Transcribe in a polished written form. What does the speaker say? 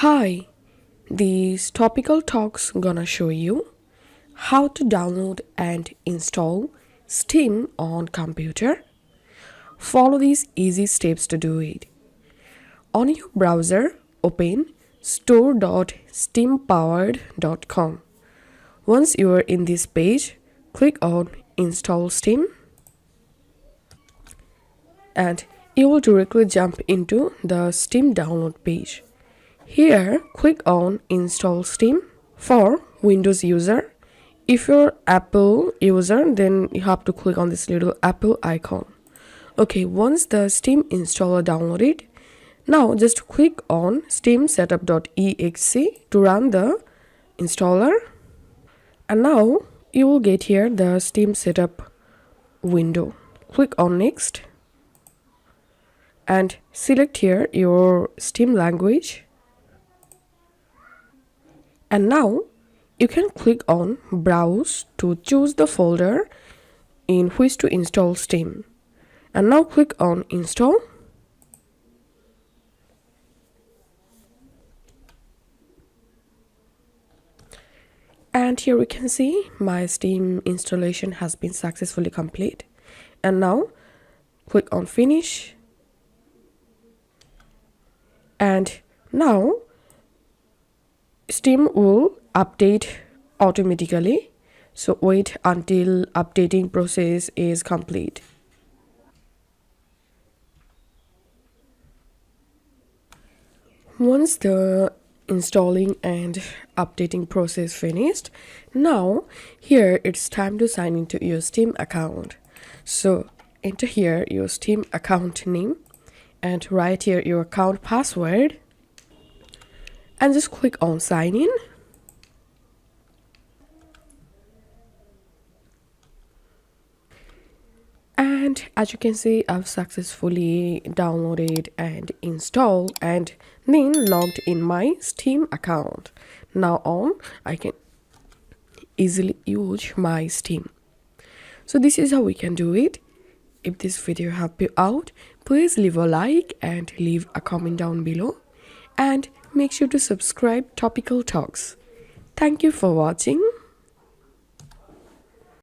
Hi, these topical talks gonna show you how to download and install Steam on computer. Follow these easy steps to do it. On your browser, open store.steampowered.com. Once you are in this page, click on Install Steam and you will directly jump into the Steam download page. Here, click on Install Steam for Windows user. If you're Apple user, then you have to click on this little Apple icon. Okay, once the Steam installer downloaded, now just click on steamsetup.exe to run the installer. And now you will get here the Steam setup window. Click on next and select here your Steam language. And now you can click on browse to choose the folder in which to install Steam. And now click on install. And here we can see my Steam installation has been successfully complete. And now click on finish. And now Steam will update automatically. So wait until updating process is complete. Once the installing and updating process finished, now here it's time to sign into your Steam account. So enter here your Steam account name and write here your account password and just click on sign in. And as you can see, I've successfully downloaded and installed and then logged in my Steam account. Now on, I can easily use my Steam. So this is how we can do it. If this video helped you out, please leave a like and leave a comment down below. And make sure to subscribe Topical Talks. Thank you for watching.